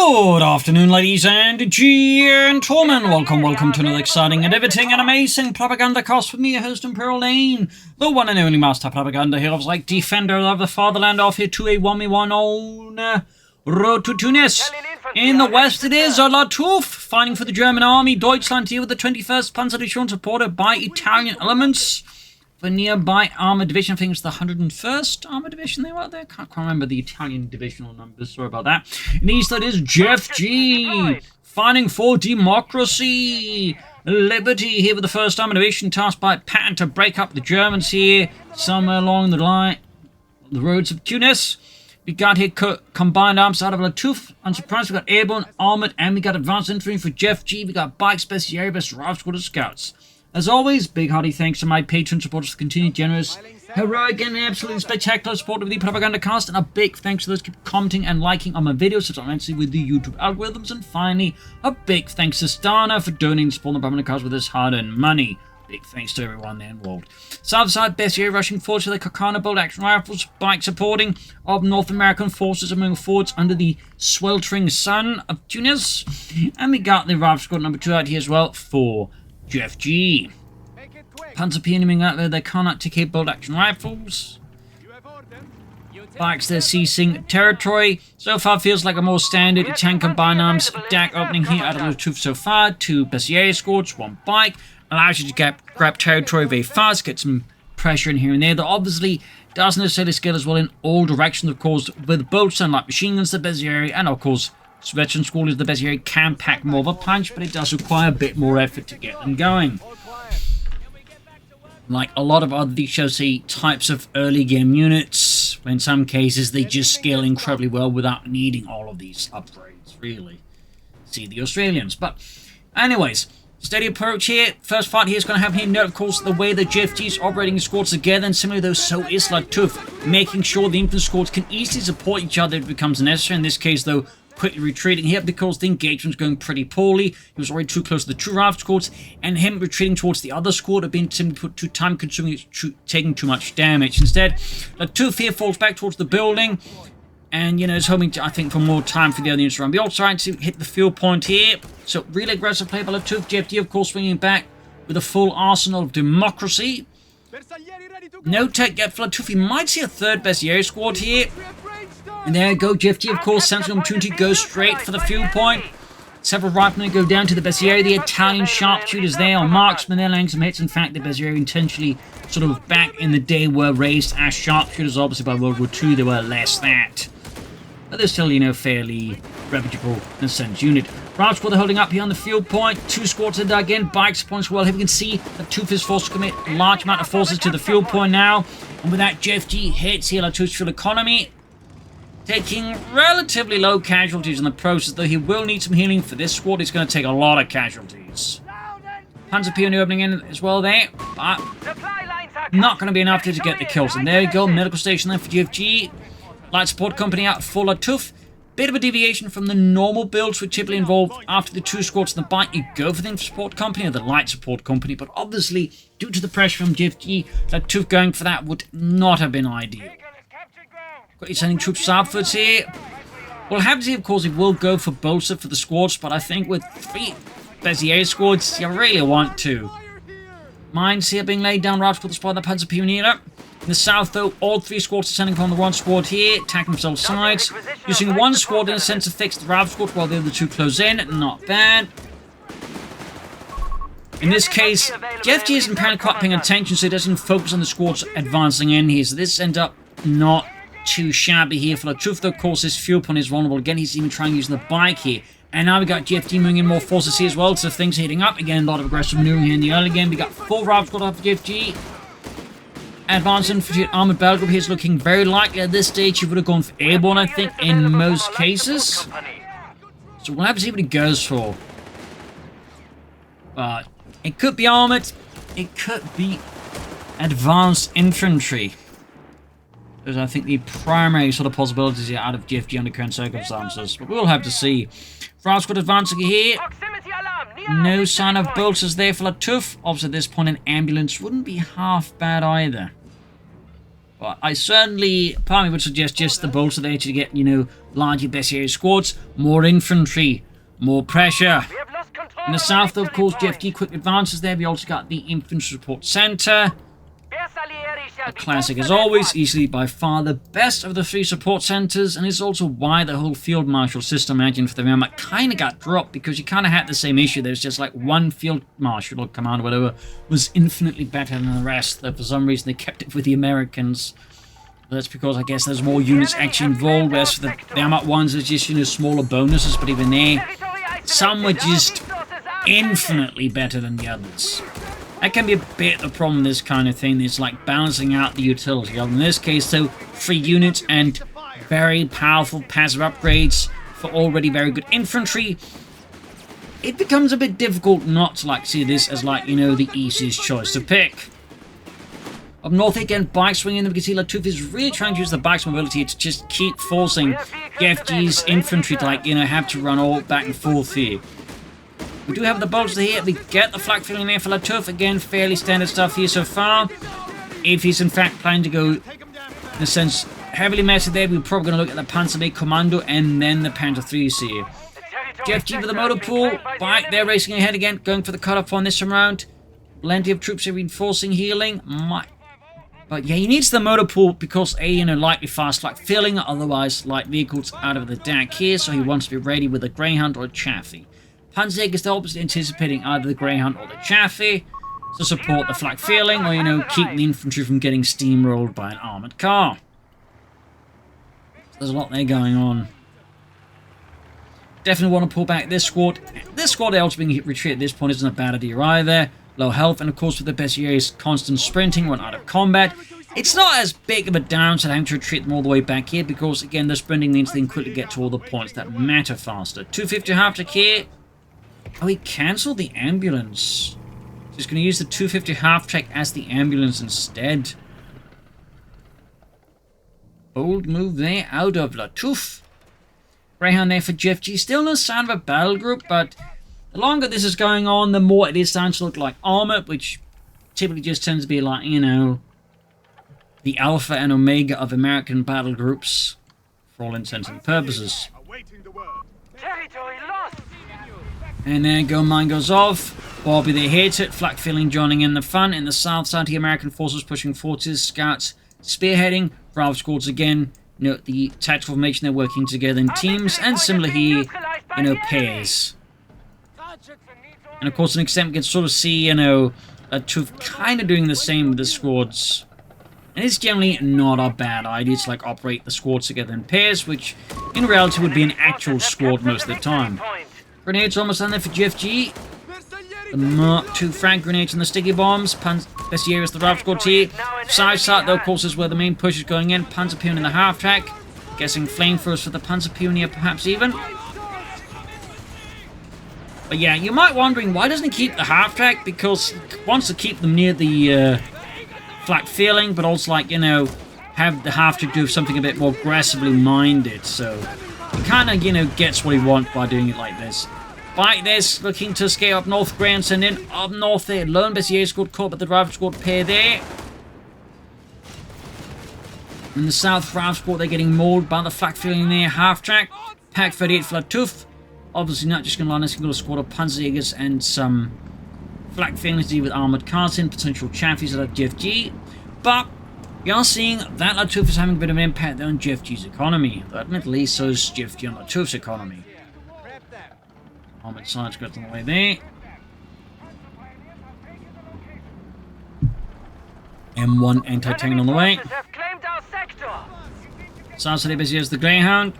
Good afternoon, ladies and gentlemen. Welcome to another exciting and everything and amazing Propagandacast with me, your host, Imperial Lane, the one and only master propaganda heroes like defender of the fatherland off here to a 1v1 on road to Tunis. In the west it is Lattouf, fighting for the German army. Deutschland here with the 21st Panzer Division supported by Italian elements. The nearby armored division, I think it's the 101st armored division they were there. Can't quite remember the Italian divisional numbers, sorry about that. In the east, that is JefG, fighting for democracy. Liberty here with the 1st armored division, tasked by Patton to break up the Germans here, somewhere along the roads of Tunis. We got here combined arms out of Lattouf. Unsurprised, we got airborne, armored, and we got advanced infantry for JefG. We got bikes, best area, best rival squad of scouts. As always, big hearty thanks to my Patreon supporters for continued generous, heroic, and absolutely spectacular support of the Propagandacast, and a big thanks to those who keep commenting and liking on my videos, such immensely with the YouTube algorithms. And finally, a big thanks to Stana for donating and supporting the Propagandacast with his hard-earned money. Big thanks to everyone there involved. South side, best area rushing forwards to the Coh3 bolt-action rifles, bike supporting of North American forces are moving forwards under the sweltering sun of Tunis. And we got the rifle squad number 2 out here as well for JefG. Panzer aiming out there, they cannot TK bolt action rifles. Bikes, they're seizing territory. So far feels like a more standard Italian combined arms DAK opening here out of Lattouf so far. 2 Bessier escorts, 1 bike. Allows you to grab territory very fast, get some pressure in here and there. That obviously doesn't necessarily scale as well in all directions, of course, with bolts and light machine guns, the Bessier, and of course veteran school is the best area, can pack more of a punch, but it does require a bit more effort to get them going. Like a lot of other DCOC types of early game units, in some cases they just scale incredibly well without needing all of these upgrades, really. See the Australians. But anyways, steady approach here. First fight here is going to happen here. Note, of course, the way the JefG is operating squads together, and similarly though, so is Lattouf, making sure the infantry squads can easily support each other if it becomes necessary. In this case, though, quickly retreating here because the engagement's going pretty poorly. He was already too close to the 2 rifle squads, and him retreating towards the other squad had been simply put too time consuming, taking too much damage. Instead, Lattouf here falls back towards the building, and is hoping to, I think, for more time for the other units around. We're all trying to hit the field point here, so really aggressive play by Lattouf. JefG, of course, swinging back with a full arsenal of democracy. No tech yet for Lattouf. He might see a 3rd Bessier squad here. And there you go, JefG, of course, sensing opportunity, goes straight for the field point. Several riflemen go down to the Bessier. The Italian sharpshooters there on marksmen, they're laying some hits. In fact, the Bessier intentionally sort of back in the day were raised as sharpshooters. Obviously, by World War II, they were less that. But they're still, fairly reputable in a sense unit. Rifle squad are holding up here on the field point. 2 squads are dug in. Bikes points well. Here we can see that Lattouf is forced to commit a large amount of forces to the field point now. And with that, JefG hits here Lattouf's fuel economy, taking relatively low casualties in the process, though he will need some healing for this squad. It's going to take a lot of casualties. Panzer P on the opening in as well there, but not going to be enough to get the kills. And there you go, medical station there for JefG. Light support company out for Lattouf. Bit of a deviation from the normal builds which typically involve after the 2 squads in the bike, you go for the support company or the light support company, but obviously, due to the pressure from JefG, Lattouf going for that would not have been ideal. He's sending troops southwards here. We'll have to see, of course, he will go for bolster for the squads, but I think with 3 Bessier squads, you really want to. Mines here being laid down right for the spot of the Panzer Pioneer. In the south, though, all 3 squads are sending from the 1 squad here, attacking themselves sides. Using 1 squad in a sense to fix the rifle squad while the other 2 close in. Not bad. In this case, JefG isn't apparently quite paying attention, so he doesn't focus on the squads advancing in here. So this ends up not too shabby here for Lattouf, though, of course, his fuel point is vulnerable again. He's even trying using the bike here. And now we got JefG moving in more forces here as well, so things are heating up. Again, a lot of aggressive maneuvering here in the early game. We got 4 rifle squad off of JefG. Advanced infantry armored battle group here is looking very likely at this stage. He would have gone for airborne, I think, in most cases. So we'll have to see what he goes for. But it could be armored. It could be advanced infantry. Those are, I think, the primary sort of possibilities here out of JefG under current circumstances. But we'll have to see. France got advancing here. No sign of bolters there for Lattouf. Obviously, at this point, an ambulance wouldn't be half bad either. But I certainly, part of me would suggest just the bolts there to get, you know, larger best area squads, more infantry, more pressure. In the south, of course, JefG quick advances there. We also got the infantry support center. A classic as always, easily by far the best of the 3 support centers, and it's also why the whole field marshal system engine for the Wehrmacht kind of got dropped, because you kind of had the same issue. There's just like one field marshal or commander, whatever, was infinitely better than the rest. That for some reason they kept it with the Americans. That's because I guess there's more units actually involved, whereas for the Wehrmacht ones, there's just, you know, smaller bonuses, but even there, some were just infinitely better than the others. That can be a bit the problem with this kind of thing. It's like balancing out the utility. In this case, though, 3 units and very powerful passive upgrades for already very good infantry. It becomes a bit difficult not to like see this as like, you know, the easiest choice to pick. Up north again, bike swinging. We can see Lattouf is really trying to use the bike's mobility to just keep forcing JefG's infantry to like, you know, have to run all back and forth here. We do have the bolts here. We get the flak filling there for Lattouf. Again, fairly standard stuff here so far. If he's in fact planning to go, in a sense, heavily messy there, we're probably going to look at the Panzer Commando and then the Panzer IIIs here. JefG with the motor pool. Bike there racing ahead again, going for the cutoff on this time around. Plenty of troops are reinforcing, healing. But yeah, he needs the motor pool because A, you know, likely fast flak filling, otherwise light vehicles out of the DAK here, so he wants to be ready with a Greyhound or a Chaffee. Panzer is obviously anticipating either the Greyhound or the Chaffee to support the flak filling, or, you know, keep the infantry from getting steamrolled by an armoured car. There's a lot there going on. Definitely want to pull back this squad. This squad else being retreat at this point isn't a bad idea either. Low health, and of course with the best areas, constant sprinting when out of combat. It's not as big of a downside having to retreat them all the way back here, because again the sprinting means they can quickly get to all the points that matter faster. 250 half-track here. Oh, he cancelled the ambulance. So he's going to use the 250 half-track as the ambulance instead. Bold move there out of Lattouf. Greyhound there for JefG. Still no sign of a battle group, but the longer this is going on, the more it is starting to look like Armoured, which typically just tends to be like, you know, the alpha and omega of American battle groups, for all intents and purposes. And there go, mine goes off. Bobby they hit it. Flak filling joining in the fun. In the south side, the American forces pushing forces. Scouts spearheading. Bravo squads again. You know, the tactical formation, they're working together in teams. And similar here, you know, pairs. And of course, to an extent, we can sort of see, you know, Lattouf kind of doing the same with the squads. And it's generally not a bad idea to like operate the squads together in pairs, which in reality would be an actual squad most of the time. Grenades almost done there for JefG. The Mark II frag grenades and the sticky bombs. Best here is the Ralph squad here. Side side, though, of course, is where the main push is going in. Panzer Pioneer in the half-track. Guessing flamethrowers for the Panzer Pioneer, perhaps even. But yeah, you might be wondering, why doesn't he keep the half-track? Because he wants to keep them near the flak filling, but also, like, you know, have the half-track do something a bit more aggressively minded. So he kind of, you know, gets what he wants by doing it like this. Like this, looking to scale up north, Grand send in up north there. Lone Bessier squad caught, but the Driver squad pair there. In the south, Driver squad, they're getting mauled by the flak filling there. Half track. Pack 38 for Lattouf. Obviously not just going to line a single squad of Panzerjägers and some flak fillings to do with armoured cars in, potential Chaffies at JefG. But we are seeing that Lattouf is having a bit of an impact on JefG's economy. But admittedly, so is JefG on Lattouf's economy. Armoured sides got on the way there. M1 anti-tank on the way. South side busy as the Greyhound.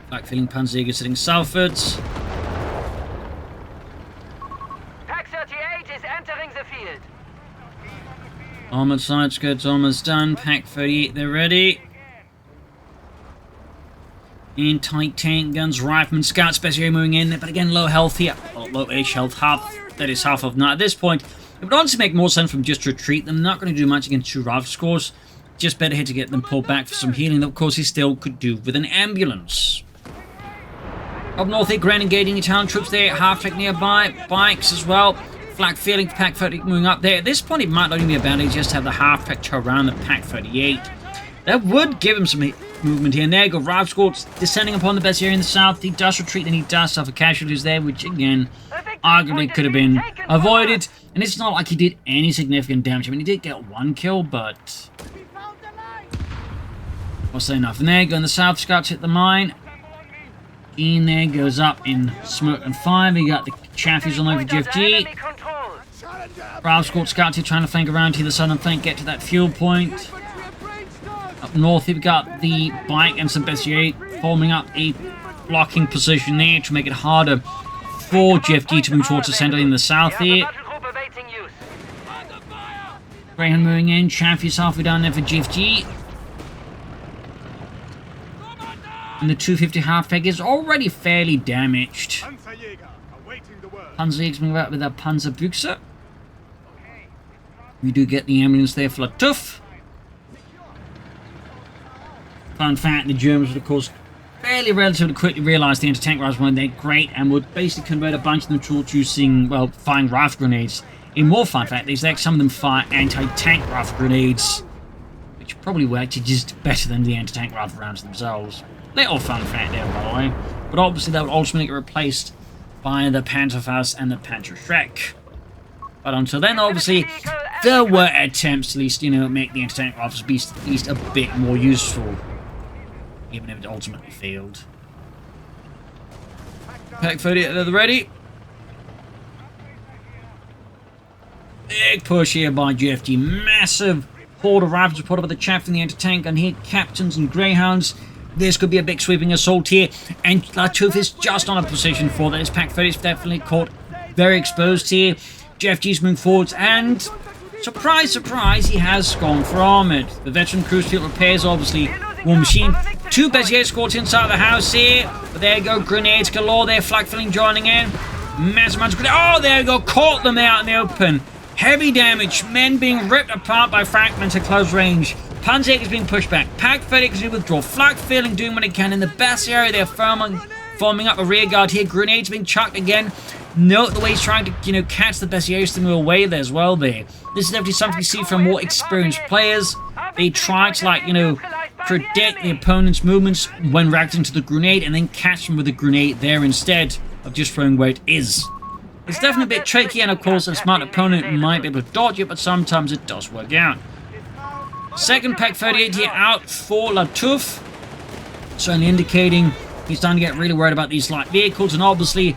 Flak filling Panzerjäger sitting southwards. Pack 38 is entering the field. Armoured side skirts almost done. Pack 38, they're ready. Anti-tank guns, riflemen, scouts, especially moving in, but again, low health here. Well, low-ish health, that is half of now. At this point, it would honestly make more sense from just to retreat them. Not going to do much against two rifle scores. Just better here to get them pulled back for some healing that, of course, he still could do with an ambulance. Up north here, Grand engaging Italian troops there, half-track nearby, bikes as well. Flak feeling for Pack 38 moving up there. At this point, it might not even be a bad idea just to have the half-track to around the Pack 38. That would give him some movement here. And there you go. Rival squads descending upon the best area in the south. He does retreat and he does suffer casualties there, which again, arguably could have been avoided. And it's not like he did any significant damage. I mean, he did get one kill, but wasn't enough. And there you go. In the south, scouts hit the mine. In there goes up in smoke and fire. We got the Chaffies on over JefG. Rival squad scouts here trying to flank around to the southern flank, get to that fuel point. Up north, we've got the bike and some BSG forming up a blocking position there to make it harder for JefG to move towards the center in the south here. Greyhound moving in, Chaffee's halfway down there for JefG. And the 250 half-peg is already fairly damaged. Panzerjäger moving out with a Panzerbüchse. We do get the ambulance there for Lattouf. Fun fact, the Germans would, of course, relatively quickly realised the anti-tank rifles weren't that great and would basically convert a bunch of them towards using, well, firing rifle grenades. In more fun fact is that some of them fire anti-tank rifle grenades, which probably were actually just better than the anti-tank rifle rounds themselves. Little fun fact there, by the way. But obviously that would ultimately get replaced by the Panzerfaust and the Panzerschreck. But until then, obviously, there were attempts to at least, make the anti-tank rifles be at least a bit more useful. Even if it ultimately failed. Pack 38 at the ready. Big push here by JefG. Massive horde of rifles put up with the chaff in the anti-tank and here captains and greyhounds. This could be a big sweeping assault here. And Lattouf is just on a position for this. Pack 38 is definitely caught very exposed here. JefG's moving forwards and surprise, surprise, he has gone for Armoured. The veteran cruise field repairs obviously War Machine. Two BSG squads inside the house here. But there you go, grenades galore there. Flak filling joining in. Massive amounts of grenades. Oh, there you go. Caught them out in the open. Heavy damage. Men being ripped apart by fragments at close range. Panzerjäger is being pushed back. Pack 38 is withdraw. Flak filling doing what it can. In the best area, they're forming up a rear guard here. Grenades being chucked again. Note the way he's trying to, catch the BSGs to move away there as well there. This is definitely something you see from more experienced players. They try to, predict the opponent's movements when reacting to the grenade and then catch them with the grenade there instead of just throwing where it is. It's definitely a bit tricky and of course a smart opponent might be able to dodge it, but sometimes it does work out. Second Pack 38 here out for Lattouf. Certainly indicating he's starting to get really worried about these light vehicles and obviously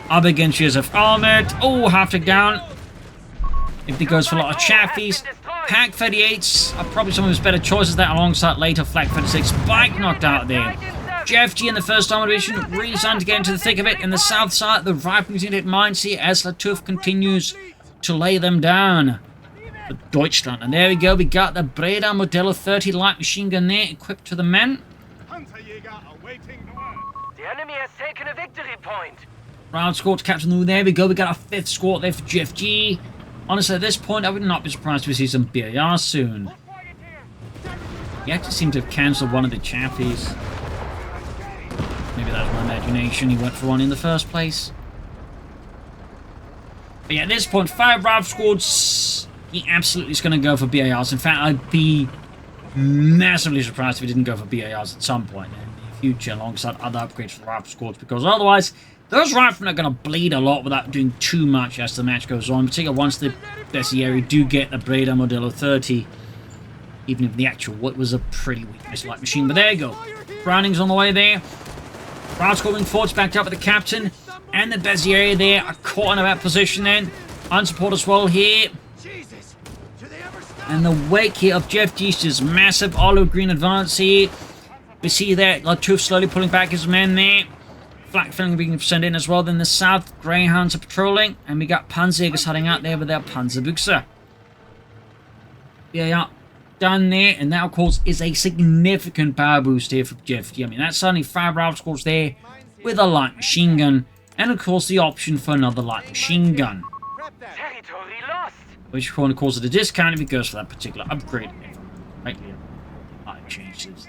up against USF Armoured. Oh, half-tick down. If he goes for a lot of Chaffies. Pack 38s are probably some of his better choices there alongside later Flak 36. Bike knocked out there. JefG in the 1st Armoured Division really starting to get into the thick of it. In the south side, the rifles unit mines here as Lattouf continues to lay them down. The Deutschland. And there we go. We got the Breda Modello 30 light machine gun there equipped to the men. The enemy has taken a victory point. Round squad captain. There we go. We got our 5th squad there for JefG. Honestly, at this point, I would not be surprised to see some BAR soon. He actually seemed to have cancelled one of the Chaffies. Maybe that was my imagination. He went for one in the first place. But yeah, at this point, 5 rival squads. He absolutely is going to go for BARs. In fact, I'd be massively surprised if he didn't go for BARs at some point in the future alongside other upgrades for the rival squads, because otherwise those riflemen are going to bleed a lot without doing too much as the match goes on, particularly once the Bessieri do get the Breda Modello 30, even if the actual what was a pretty weak missile-like machine. But there you go. Browning's on the way there. Rival squad moving forwards, backed up with the captain, and the Bessieri there are caught in a bad position then. Unsupported as well here. And the wake here of JefG's just massive olive green advance here. We see there Lattouf slowly pulling back his men there. Flak filling being sent in as well. Then the south greyhounds are patrolling. And we got Panzerjägers heading out there with their Panzerbüchse. Yeah, done there. And that, of course, is a significant power boost here for JefG. I mean, that's suddenly 5 rival squads there with a light machine gun. And, of course, the option for another light machine gun. Territory lost. Which, of course, at a discount if it goes for that particular upgrade. Right here. Changes.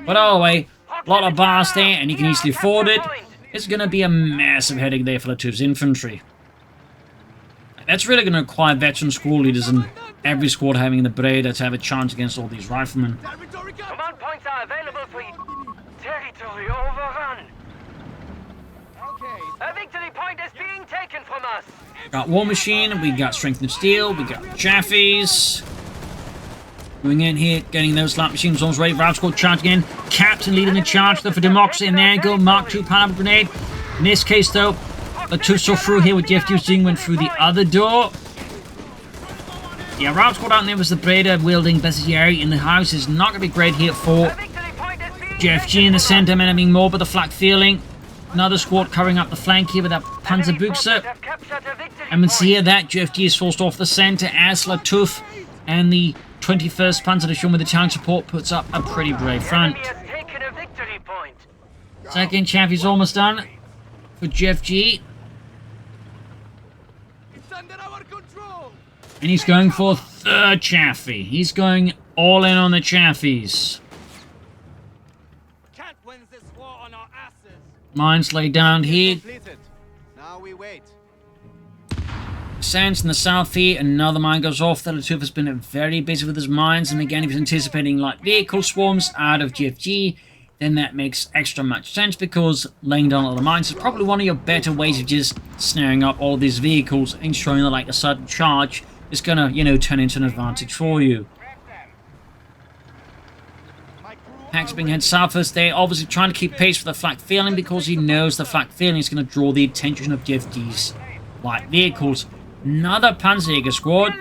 But all the way, a lot of bars there, and you can easily afford it. It's going to be a massive headache there for Lattouf's infantry. That's really going to require veteran squad leaders and every squad having the Breda to have a chance against all these riflemen. Command points are available for territory overrun. A victory point is being taken from us. Got War Machine, we got Strength and Steel, we got Jaffies. Going in here, getting those slap machines almost ready. Route squad charging in. Captain leading the charge though for Democracy, and there you go, Mark II pineapple grenade. In this case though, Lattouf saw through here with JefG was doing, went through the other door. Yeah, Route squad out there was the Breda wielding Bessieri in the house is not going to be great here for JefG in the center, men having more but the flak feeling. Another squad covering up the flank here with that Panzerbuchse. And we see here that JefG is forced off the center as Lattouf and the 21st Panzer Division with the tank support puts up a pretty brave front. Second chaff is almost done for JefG. And he's going for third chaffee. He's going all in on the chaffies. Mines laid down here. Now we wait. Sands in the south here, another mine goes off. Lattouf has been very busy with his mines, and again, he was anticipating light vehicle swarms out of JefG. Then that makes extra much sense because laying down all the mines is probably one of your better ways of just snaring up all these vehicles and showing that like a sudden charge is gonna, you know, turn into an advantage for you. Pack's being head southwest there, obviously trying to keep pace with the flak feeling because he knows the flak feeling is going to draw the attention of JefG's light vehicles. Another Panzerjäger squad.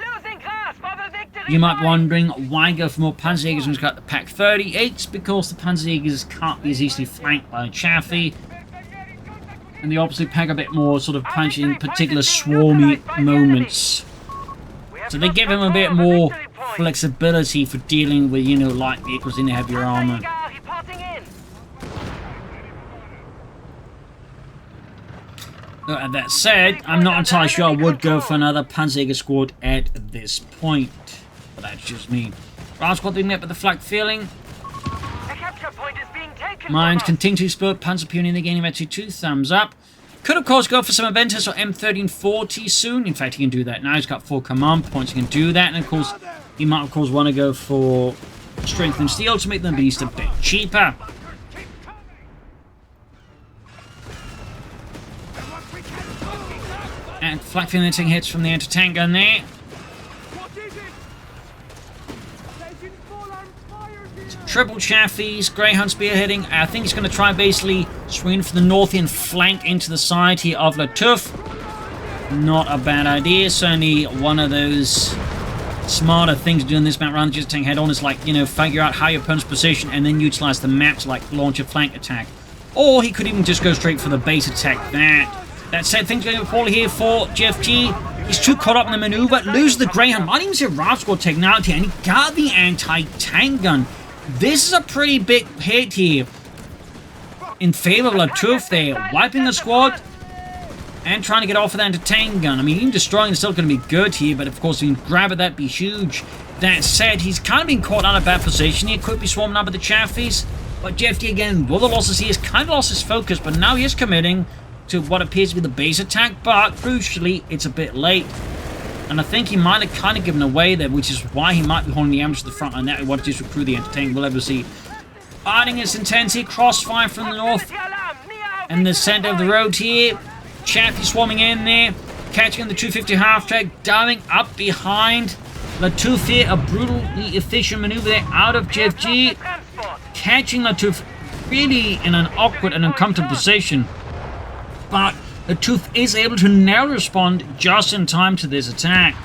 You might be wondering why go for more Panzerjägers when he's got the Pack 38s, because the Panzerjägers can't be as easily flanked by a chaffee. And they obviously pack a bit more sort of punch in particular swarmy moments. So they give him a bit more flexibility for dealing with, you know, light vehicles in the heavier armor. And that said, I'm not entirely sure I would go for another Panzerjäger squad at this point. But that's just me. Round squad being met with the flak feeling. Mines continue to explode. Panzer Pioneer gaining actually 2 thumbs up. Could of course go for some Aventus or M1340 soon. In fact, he can do that now. He's got 4 command points. He can do that. And of course, he might of course want to go for Strength and Steel to make them beast a bit cheaper. And flak feeling taking hits from the anti-tank gun there. Triple chaffies, Greyhound spearheading. I think he's going to try basically swing from the north and flank into the side here of Lattouf. Not a bad idea. Certainly one of those smarter things to do in this map rather than just taking head on is like, you know, figure out how your opponent's position and then utilize the map to like launch a flank attack. Or he could even just go straight for the base attack. That said, things going poorly here for JefG. He's too caught up in the maneuver, loses the Greyhound. Might even see a Route Squad taken out here, and he got the anti-tank gun. This is a pretty big hit here in favor of Lattouf there, wiping the squad and trying to get off with the anti-tank gun. I mean, even destroying is still going to be good here, but of course, if you can grab it, that'd be huge. That said, he's kind of been caught out of bad position. He could be swarming up with the chaffies, but JefG again, with the losses, he has kind of lost his focus, but now he is committing to what appears to be the base attack, but crucially, it's a bit late. And I think he might have kind of given away there, which is why he might be holding the ambush to the front line. Now he wanted to just recruit the anti-tank. We'll ever see. Adding its intensity, crossfire from the north and the center of the road here. Chaffee swarming in there, catching the 250 half-track, diving up behind Lattouf here. A brutally efficient maneuver there out of JefG. Catching Lattouf really in an awkward and uncomfortable position. But Lattouf is able to now respond just in time to this attack.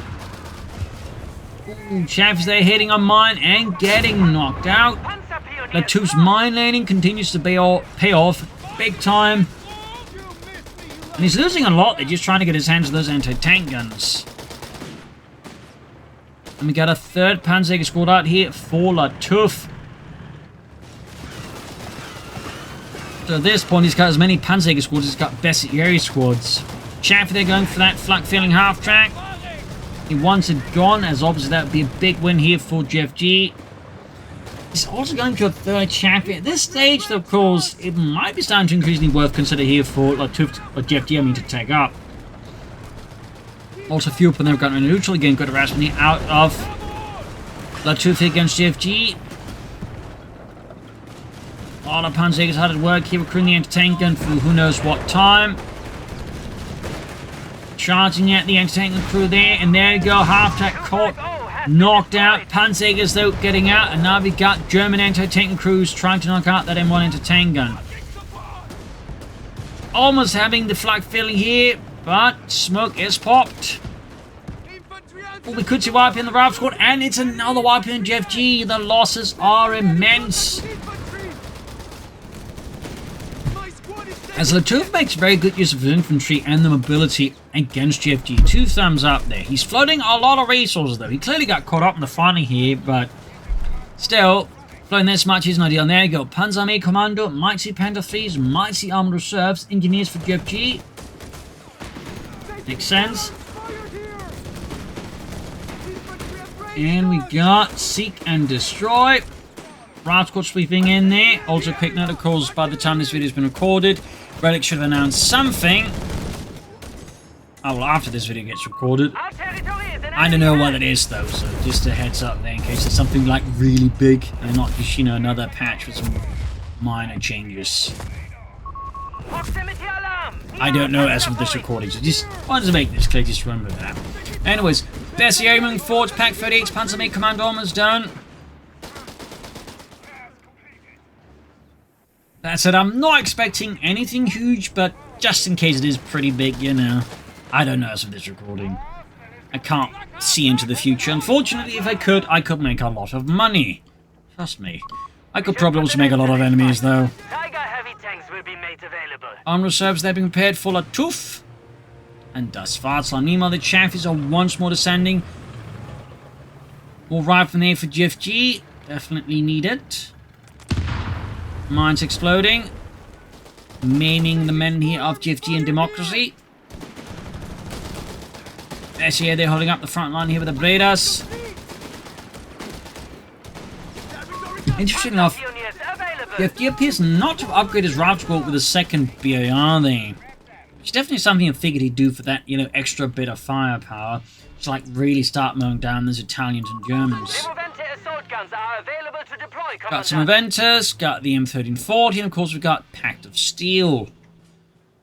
Chaffee's there hitting a mine and getting knocked out. Lattouf's mine laning continues to pay off big time. And he's losing a lot. They're just trying to get his hands on those anti-tank guns. And we got a third Panzerjäger squad out here for Lattouf. So at this point, he's got as many Panzerjäger squads as he's got Bessieri squads. Chaffee, they're going for that flak feeling half track. He wants it gone, as obviously that would be a big win here for JefG. He's also going to a third Chaffee. At this stage, though, of course, it might be starting to increasingly worth consider here for Lattouf or JefG, to take up. Also, few upon them got a neutral again. Good harassment out of Lattouf against JefG. A lot of Panzer's hard at work here, recruiting the anti-tank gun for who knows what time. Charging at the anti-tank gun crew there, and there you go, half-track caught, knocked out. Panzer's though getting out, and now we've got German anti-tank gun crews trying to knock out that M1 anti-tank gun. Almost having the flag filling here, but smoke is popped. Oh, we could see wipe in the Ralph squad, and it's another wipe in JefG. The losses are immense. As Lattouf makes very good use of his infantry and the mobility against JefG. 2 thumbs up there. He's floating a lot of resources though. He clearly got caught up in the fighting here, but still, floating this much isn't ideal. And there you go. Panzerarmee Commando, Mighty Panther 3s, Mighty Armoured Reserves, Engineers for JefG. Makes sense. And we got Seek and Destroy. Ralph squad sweeping in there. Also, quick note, of course, by the time this video has been recorded, Relic should have announced something. Oh, well, after this video gets recorded. I don't know what it is, though, so just a heads up there in case it's something like really big and not just, you know, another patch with some minor changes. I don't know as with this recording, so just wanted to make this clear, just remember that. Anyways, there's the Armoured Forts, Pack 38, Panzerarmee Commando almost done. That said, I'm not expecting anything huge, but just in case it is pretty big, you know. I don't know as of this recording. I can't see into the future. Unfortunately, if I could make a lot of money. Trust me. I could probably also make a lot of enemies, though. Tiger heavy tanks will be made available. Armed reserves, they're being prepared for Lattouf. And Das Fahrzeug. Meanwhile, the Chaffies are once more descending. More right from there for JefG. Definitely needed. Mines exploding. Maiming the men here of JefG and Democracy. As here, they're holding up the front line here with the Bredas. Interesting enough, JefG appears not to upgrade his route score with a second BAR there. Which is definitely something I figured he'd do for that, you know, extra bit of firepower. To like really start mowing down those Italians and Germans. Got some Aventus, got the M1340, and of course we've got Pact of Steel.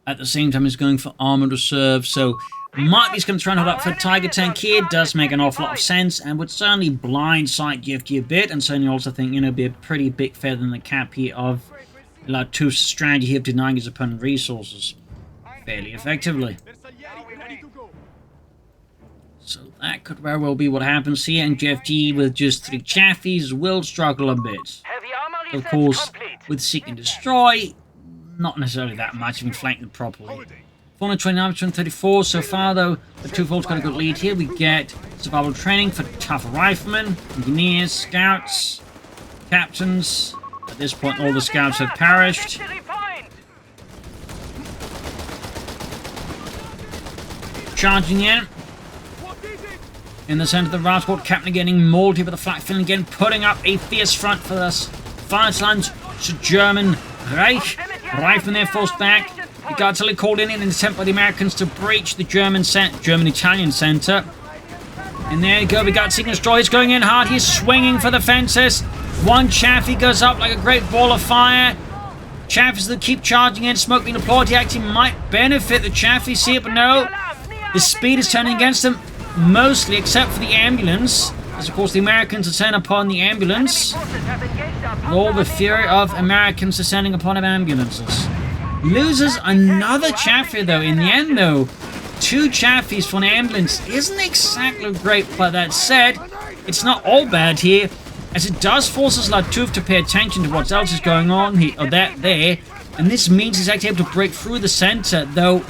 At the same time, he's going for Armoured Reserve, so might be going to try and hold up for a Tiger tank here. Does make an awful lot of sense, and would certainly blindside JefG a bit, and certainly also think, you know, be a pretty big feather in the cap here of Lattouf's strategy here of denying his opponent resources fairly effectively. So that could very well be what happens here, and JefG with just 3 Chaffies will struggle a bit. Of course, with Seek and Destroy, not necessarily that much, if you flank them properly. 429, 234 so far, though. The 2-fold's got a good lead here. We get survival training for tougher riflemen, engineers, scouts, captains. At this point, all the scouts have perished. Charging in the center of the route squad, Captain getting mauled here with the flak filling again, putting up a fierce front for this Feindland German Reich. Riflemen there forced back. The guards are called in an attempt by the Americans to breach the German-Italian center. And there you go, we got Seek and Destroy. He's going in hard. He's swinging for the fences. One Chaffee goes up like a great ball of fire. Chaffies that keep charging in, smoke being deployed. He actually might benefit the Chaffies here, but no. The speed is turning against them, mostly except for the ambulance. As of course the Americans descend upon the ambulance. All the fury of Americans descending upon ambulances. Loses another Chaffee though. In the end though, 2 Chaffies for an ambulance isn't exactly great, but that said, it's not all bad here, as it does forces Lattouf to pay attention to what else is going on here, or that there, and this means he's actually able to break through the center, though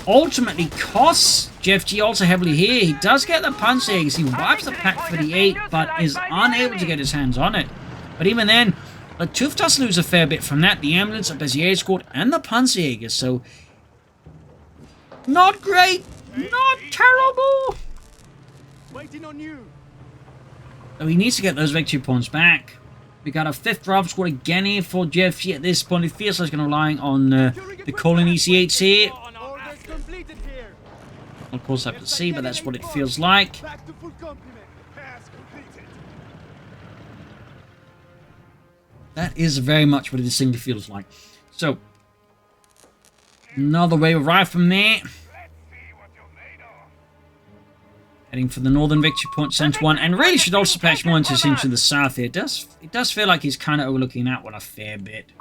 ultimately costs JefG also heavily here. He does get the Panzerjägers. He wipes the Pack 38, but is unable to get his hands on it. But even then, Lattouf does lose a fair bit from that. The ambulance, the Bezier squad, and the Panzerjägers. So, not great, not terrible. Waiting on you. So he needs to get those victory points back. We got a 5th Rifle squad again here for JefG at this point. It feels like he's going to rely on the Colin EC8s here. Of course, I have to see, but that's what it feels like. Back to full complement. Task completed. That is very much what it distinctly feels like. So, another wave arrived from there. Heading for the northern victory point, Center 1, and really should also splash more into the south here. It does feel like he's kind of overlooking that one a fair bit.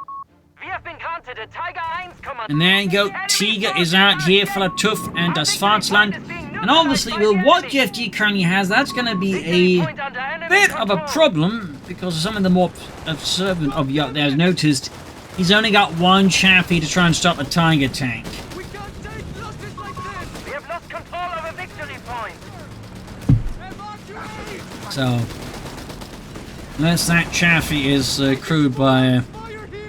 And there you go, Tiger is out here for Lattouf and Das Vaterland. And obviously, with what JefG currently has, that's going to be a bit of a problem, because some of the more observant of you out there has noticed he's only got one chaffee to try and stop a Tiger tank. We can't take losses like this. We have lost control of a victory point. Evacuate. So, unless that chaffee is crewed by Fire here.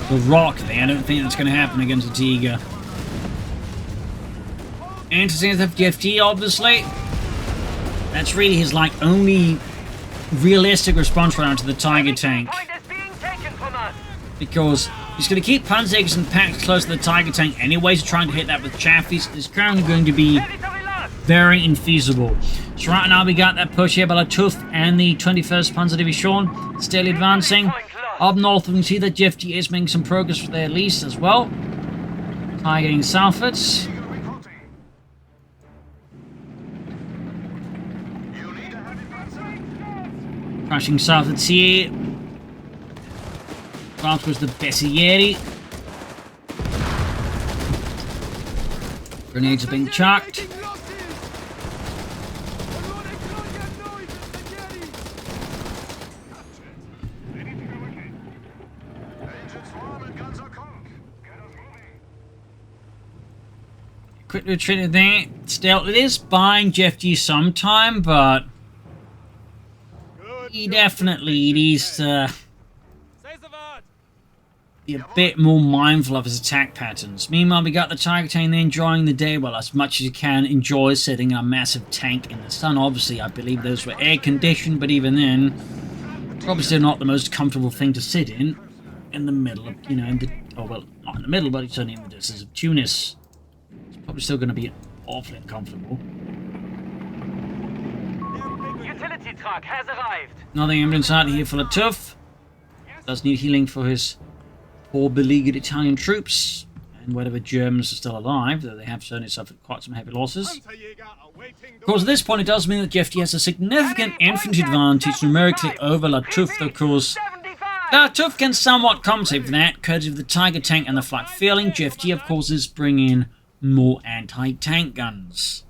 the Rock there, I don't think that's going to happen against a Tiger. And to see the JefG, obviously, that's really his only realistic response right now to the Tiger tank, Point is being taken from us. because he's going to keep Panzers and packs close to the Tiger tank anyways. Trying to hit that with chaffies is currently going to be Territory lost. very infeasible. So right now we got that push here by Lattouf and the 21st Panzer Division still advancing. Up north we can see that JefG is making some progress there at least as well. Targeting southwards. Crashing southwards here. South was the Bessieri. Grenades are being chucked. Taking losses. Quick retreat there. Still, it is buying JefG some time, but he definitely needs to be a bit more mindful of his attack patterns. Meanwhile, we got the Tiger tank there enjoying the day, well, as much as you can enjoy sitting a massive tank in the sun. Obviously, I believe those were air-conditioned, but even then, probably still not the most comfortable thing to sit in the middle of, well, not in the middle, but certainly in the distance of Tunis. It's probably still going to be awfully uncomfortable. Utility truck has arrived. Another ambulance out here for Lattouf. Does need healing for his poor beleaguered Italian troops and whatever Germans are still alive, though they have certainly suffered quite some heavy losses. Of course, at this point, it does mean that JefG has a significant infantry advantage numerically over Lattouf, though, of course, 75. Lattouf can somewhat compensate for that, courtesy of the Tiger tank and the flak feeling. JefG, of course, is bringing more anti-tank guns.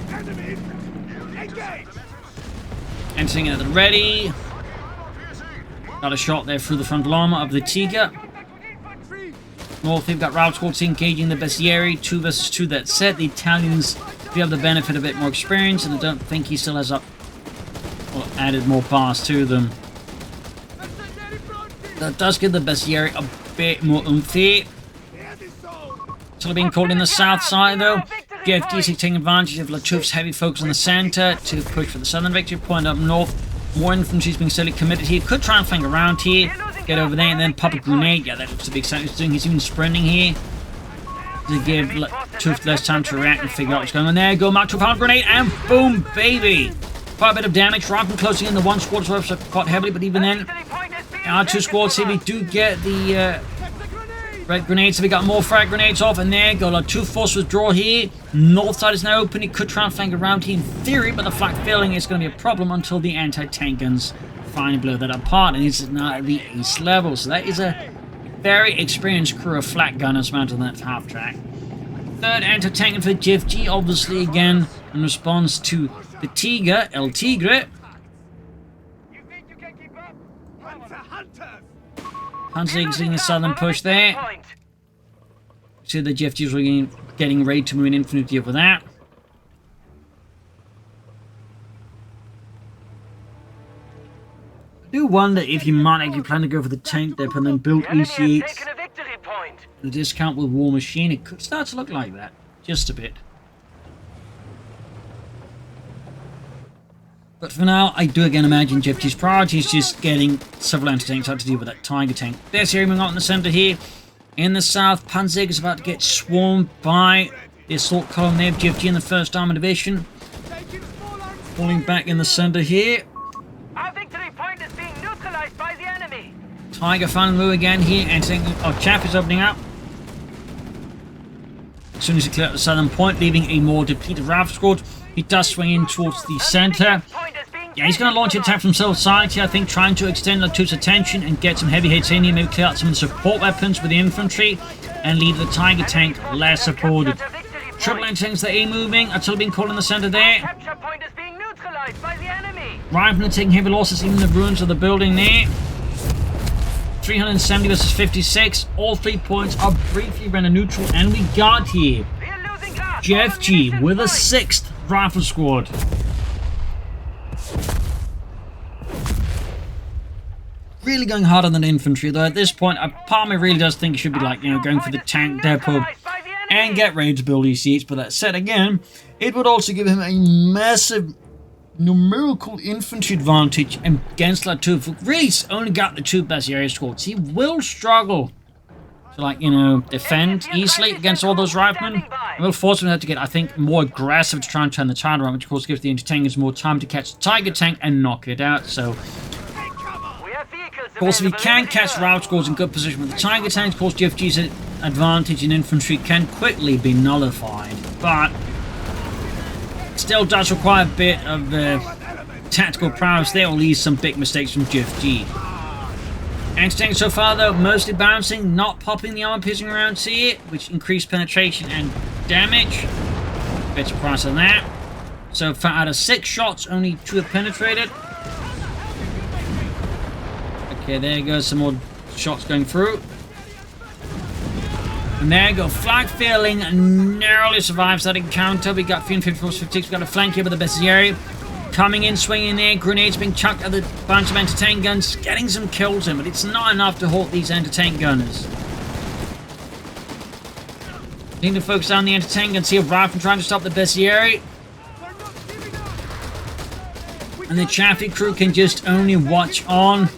Enemy. Engage. Entering at the ready. Got a shot there through the frontal armor of the Tiger. Infantry. North, we've got route squads engaging the Bessieri. 2 versus 2, that set. The Italians do have the benefit of a bit more experience, and I don't think he still has added more pass to them. That does give the Bessieri a bit more oomph here. Still being called in the south side, though. JefG is taking advantage of Lattouf's heavy focus on the center to push for the southern victory point up north. More infantry is being steadily committed here. Could try and flank around here, get over there, and then pop a grenade. Yeah, that looks to be exactly what he's doing. He's even sprinting here to give Lattouf less time to react and figure out what's going on. There you go, Mark 2 grenade, and boom, baby! Quite a bit of damage. Right from closing in, the one squad swerves quite heavily, but even then, our 2 squads here, we do get the red grenades. So we got more frag grenades off, and there you go. Lattouf force withdraw here. North side is now open. He could try and flank around here in theory, but the flak failing is going to be a problem until the anti-tank guns finally blow that apart, and it's now at the ace level. So that is a very experienced crew of flak gunners mounted on that half track. Third anti-tank for JefG, obviously again in response to the Tiger, El Tigre. You think you can keep up? Hunters. Panzer exiting the southern push there. See the JefG is really getting ready to move in infantry over that. I do wonder if you might actually plan to go for the tank depot and then build EC8 the discount with War Machine. It could start to look like that, just a bit. But for now, I do again imagine JefG's priority is just getting several anti-tanks out to deal with that Tiger tank. There's here, moving out in the center here. In the south, Panzer is about to get swarmed by the assault column there of JefG in the 1st Armoured Division. Falling back in the center here. Our victory point is being neutralized by the enemy. Tiger found the move again here, and Chaff is opening up. As soon as he clears the southern point, leaving a more depleted rifle squad, he does swing in towards the center. Yeah, he's going to launch an attack from south side here, I think, trying to extend Lattouf's attention and get some heavy hits in here, maybe clear out some of the support weapons with the infantry, and leave the Tiger tank less supported. Triple antennas that are moving, until being caught in the center there. Capture point is being neutralized by the enemy. Riflemen taking heavy losses, even the ruins of the building there. 370 versus 56. All 3 points are briefly rendered neutral, and we got here We are losing ground. JefG with a 6th rifle squad. Really going harder than infantry, though at this point, a part of me really does think it should be like, going for the tank depot and get ready to build EC8s. But that said, again, it would also give him a massive numerical infantry advantage against Lattouf, who really only got the 2 best area squads. He will struggle to, defend easily against all those riflemen. It will force him to have to get, I think, more aggressive to try and turn the tide around, which of course gives the anti-tankers more time to catch the Tiger tank and knock it out. So, of course, if he can catch route scores in good position with the Tiger tanks, of course, JefG's advantage in infantry can quickly be nullified. But still does require a bit of tactical prowess there, or leave some big mistakes from JefG. Anti-tank so far, though, mostly bouncing, not popping the armor-piercing rounds here, which increase penetration and damage. Bit surprised on that. So far, out of 6 shots, only 2 have penetrated. Okay, there goes some more shots going through. And there you go, flag failing, narrowly survives that encounter. We got 354, 56, we got a flank here with the best area. Coming in, swinging there, grenades being chucked at the bunch of anti-tank guns, getting some kills in, but it's not enough to halt these anti-tank gunners. Need to focus on the anti-tank guns here, rifle trying to stop the Bessieri. And the Chaffee crew can just only watch on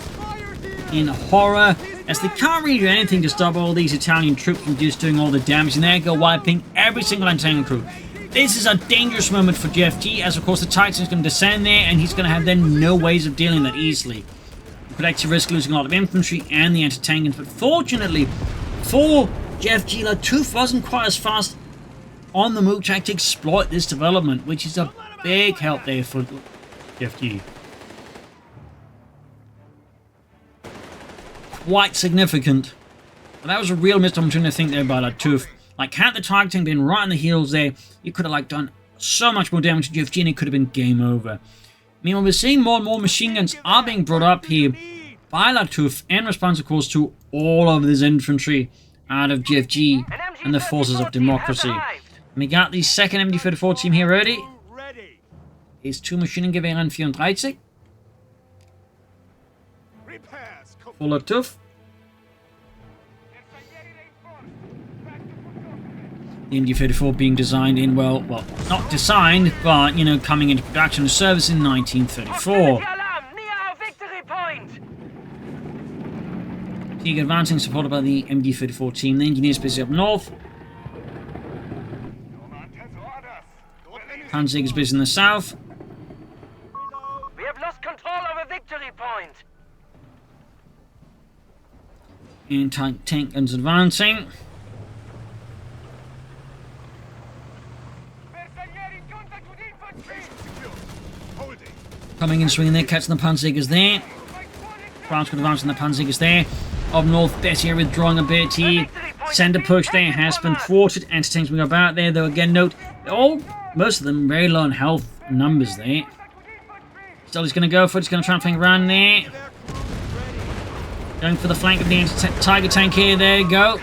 in horror, as they can't really do anything to stop all these Italian troops from just doing all the damage, and there go wiping every single anti-tank crew. This is a dangerous moment for JefG, as of course the Titan's going to descend there, and he's going to have then no ways of dealing that easily. He could actually risk losing a lot of infantry and the anti-tankers, but fortunately for JefG, Lattouf wasn't quite as fast on the move to exploit this development, which is a big help there for JefG. Quite significant. But that was a real missed opportunity, I think, there by Lattouf. Like, had the Tiger tank been right on the heels there, you could have, done so much more damage to JefG, and it could have been game over. Meanwhile, we're seeing more and more machine guns are being brought up here by Lattouf, in response, of course, to all of this infantry out of JefG and the forces of democracy. And we got the 2nd MD34 team here ready. Is 2 Maschinengewehre and 34. For Lattouf. The MD34 being designed in, well, not designed, but, coming into production and service in 1934. Teague advancing, supported by the MD34 team. The engineers busy up north. Panzer is busy in the south. We have lost control of a victory point. And tank guns advancing. Coming in, swinging there, catching the Panzergers there. France could advance on the Panzergers there. Up north, Bessier withdrawing a bit here. Center push there has been thwarted. Anti-tanks moving about there, though again, note, most of them very low in health numbers there. Still, he's going to go for it. He's going to try and flank around there. Going for the flank of the Tiger tank here. There you go.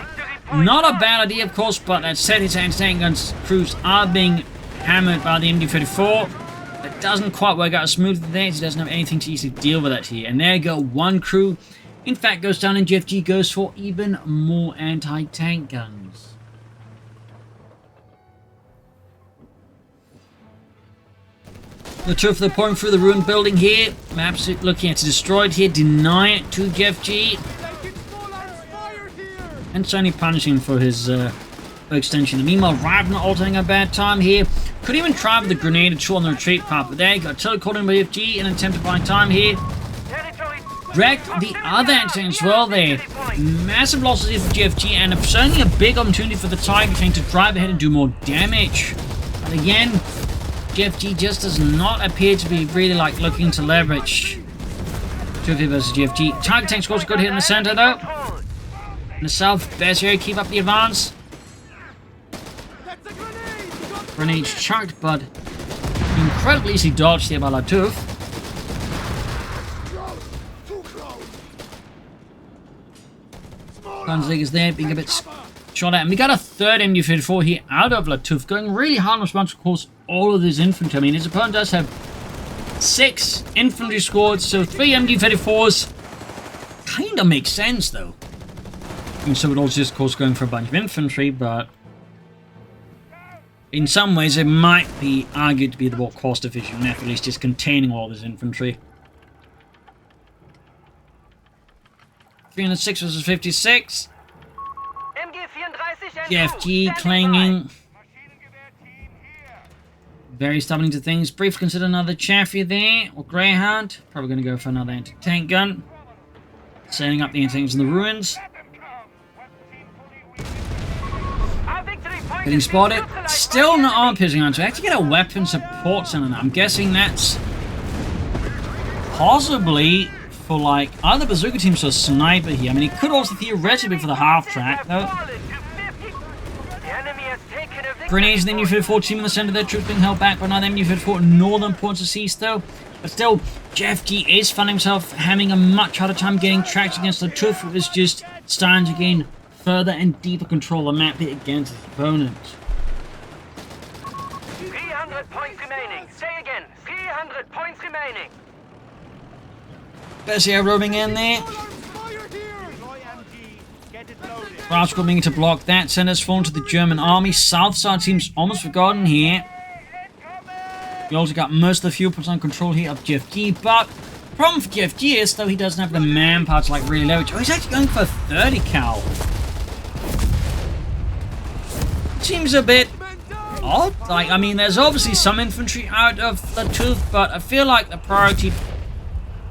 Not a bad idea, of course, but that said, his anti-tank guns crews are being hammered by the MD34. That doesn't quite work out as smoothly there. He doesn't have anything to easily deal with that here. And there you go. 1 crew, in fact, goes down, and JefG goes for even more anti-tank guns. Lattouf, they're pouring through the ruined building here. Maps looking at it destroyed here. Deny it to JefG. and certainly punishing for his extension. And meanwhile, Ravna also having a bad time here. Could even try with the grenade or two on the retreat path, but there, got telecalled in by JefG in an attempt to buy time here. Wrecked the other anti-tank as well there. Massive losses here for JefG, and certainly a big opportunity for the Tiger Tank to drive ahead and do more damage. But again, JefG just does not appear to be really like looking to leverage 2v versus JefG. Tiger Tank scores a good hit in the center though. In the south, Berserk keep up the advance. Grenades chucked, but incredibly easily dodged here by Lattouf. Panzer is there, being a bit shot at. And we got a third MG-34 here out of Lattouf, going really hard in response to, of course, all of his infantry. I mean, his opponent does have 6 infantry squads, so 3 MG-34s. Kind of makes sense, though. And so it also just, of course, going for a bunch of infantry, but in some ways it might be argued to be the more cost-efficient method, at least just containing all this infantry. 306 versus 56. JefG clanging. Very stubborn to things. Briefly consider another Chaffee there, or Greyhound. Probably going to go for another anti-tank gun. Setting up the anti-tanks in the ruins. Getting spotted. Still not arm-piercing on, so I have to get a weapon support center now. I'm guessing that's possibly for like either bazooka teams or sniper here. I mean, it could also theoretically be for the half-track, though. Grenades in the MU-54 team in the center of their troops being held back by another MU-54 northern points of cease, though. But still, JefG is finding himself having a much harder time getting traction against Lattouf, who is just starting to gain further and deeper control of the map against his opponent. 300 points remaining. Say again, 300 points remaining. Bessie roaming in there. Rascal being to block that. Send us forward to the German army. South side seems almost forgotten here. We also got most of the fuel puts on control here of JefG, but the problem for JefG is, though, he doesn't have the manpower to like really leverage. Oh, he's actually going for 30 cal. Seems a bit odd. Like, I mean, there's obviously some infantry out of Lattouf, but I feel like the priority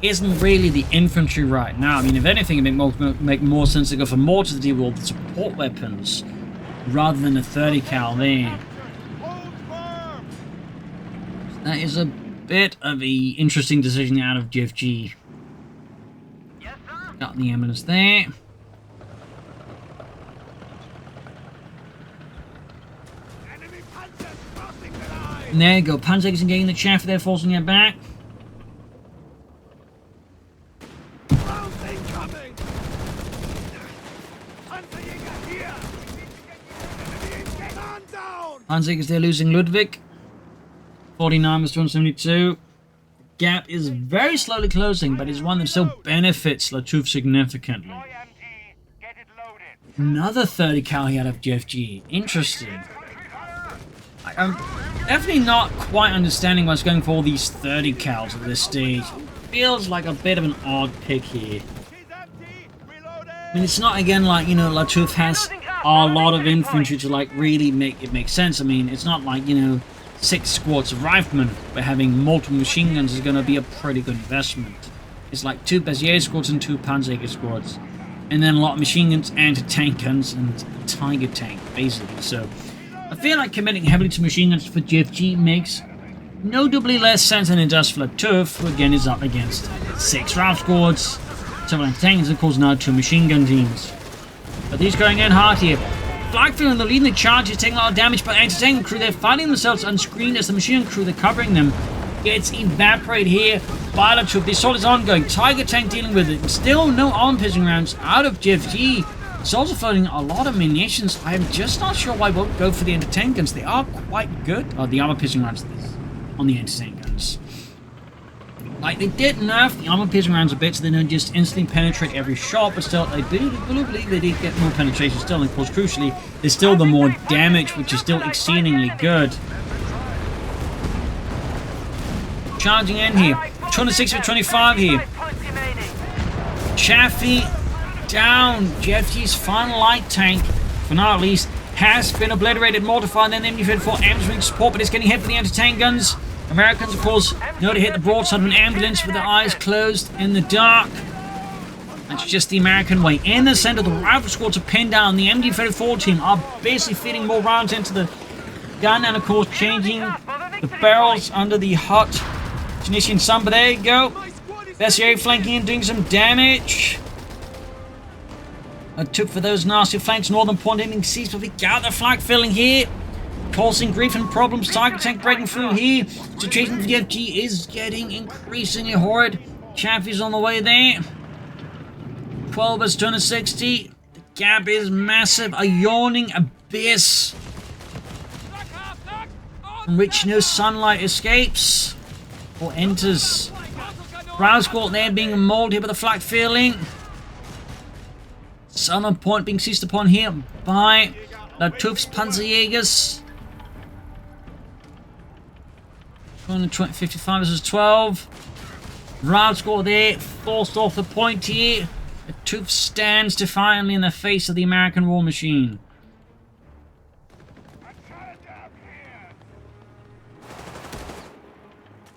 isn't really the infantry right now. I mean, if anything, it make more sense to go for more to deal with all the support weapons rather than a 30 cal there. That is a bit of an interesting decision out of JefG. Got the ambulance there. And there you go. Panzers engaging the chaff there, forcing it back. Panzers there losing Ludwig. 49 was 272. Gap is very slowly closing, but is one that still benefits Lattouf significantly. Another 30 cal out of JefG. Interesting. I'm definitely not quite understanding what's going for all these 30 cals at this stage. Feels like a bit of an odd pick here. I mean, it's not, again, like, you know, Lattouf has a lot of infantry to, like, really make it make sense. I mean, it's not like, you know, 6 squads of riflemen, but having multiple machine guns is going to be a pretty good investment. It's like 2 Bezier squads and 2 Panzer squads. And then a lot of machine guns and tank guns and a Tiger tank, basically. So I feel like committing heavily to machine guns for JefG makes notably less sense than it does for Lattouf, who again is up against 6 Ralph squads, several tanks, and of course now 2 machine gun teams. But these going in hard here. Flagfield in the lead in the charge is taking a lot of damage, but anti-tank crew, they're finding themselves unscreened as the machine gun crew, they're covering them, gets evaporated here by Lattouf. The assault is ongoing. Tiger tank dealing with it. Still no arm-piercing rounds out of JefG. It's also floating a lot of munitions. I'm just not sure why I won't go for the anti-tank guns. They are quite good. Oh, the armor-piercing rounds on the anti-tank guns. Like, they did nerf the armor-piercing rounds a bit so they don't just instantly penetrate every shot, but still, I do believe they did get more penetration still, and of course, crucially, there's still the more damage, which is still exceedingly good. Charging in here. 26 for 25 here. Chaffee down. JefG's final light tank, for now at least, has been obliterated, mortified, and then the MD-34 ambulance support, but it's getting hit with the anti-tank guns. Americans, of course, know to hit the broadside of an ambulance with their eyes closed in the dark. That's just the American way. In the center, the rifle squads are pinned down. The MD-34 team are basically feeding more rounds into the gun and, of course, changing the barrels under the hot Tunisian sun. But there you go. Bessier flanking and doing some damage. Lattouf for those nasty flanks. Northern point ending seized, but we got the flag filling here, causing grief and problems. Target tank breaking through here. Situation for JefG is getting increasingly horrid. Chaffee's on the way there. 12 as 260. The gap is massive. A yawning abyss from which no sunlight escapes or enters. Ground squad there being mauled here by the flak feeling. Southern point being seized upon here by Lattouf's Panzerjägers. 55 versus 12. Round score there, forced off the point here. Lattouf stands defiantly in the face of the American war machine.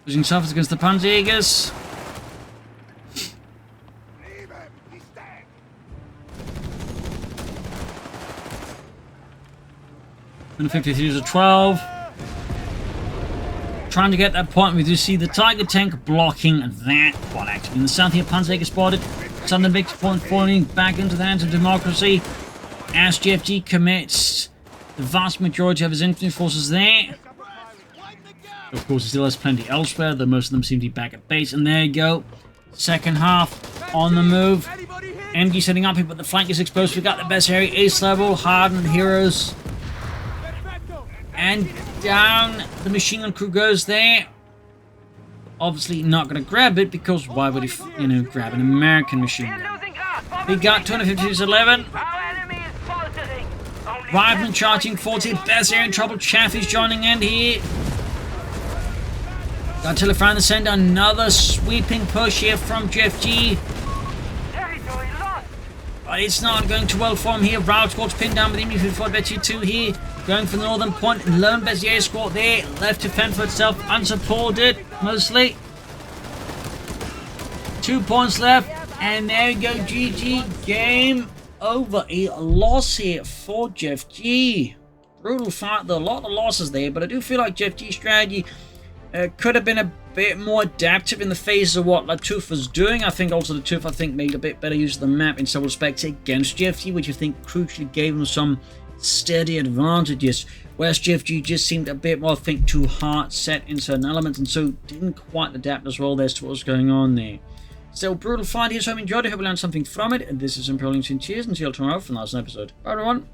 Losing suffers against the Panzerjägers. 53 to 12. Trying to get that point. We do see the Tiger tank blocking that one actually. In the south here, Panzerjäger spotted. Southern big point falling back into the hands of democracy as JefG commits the vast majority of his infantry forces there. Of course, he still has plenty elsewhere, though most of them seem to be back at base. And there you go. Second half on the move. MG setting up here, but the flank is exposed. We got the best area, ace level, hardened heroes. And down the machine gun crew goes there. Obviously not going to grab it, because why would he, grab an American machine gun? We got 250 to 11. Rifleman charging 40. Best area in trouble. Chaffee's joining in here. Got to find the send another sweeping push here from JefG. But it's not going too well for him here. Route squad's pinned down with him. 54 Betty 2 here. Going for the northern point. Lone Bezier squad there. Left to fend for itself. Unsupported, mostly. 2 points left. And there you go. GG. Game over. A loss here for JefG. Brutal fight. There are a lot of losses there. But I do feel like JefG's strategy could have been a bit more adaptive in the face of what Lattouf was doing. I think also Lattouf, made a bit better use of the map in several respects against JefG, which I think crucially gave him some steady advantages. Whereas JefG just seemed a bit more, too hard set in certain elements, and so didn't quite adapt as well as to what was going on there. Still, brutal fight here, so I enjoyed it. Hope you learned something from it. And this is Imperial Cheers, and see you all tomorrow for the last episode. Bye everyone.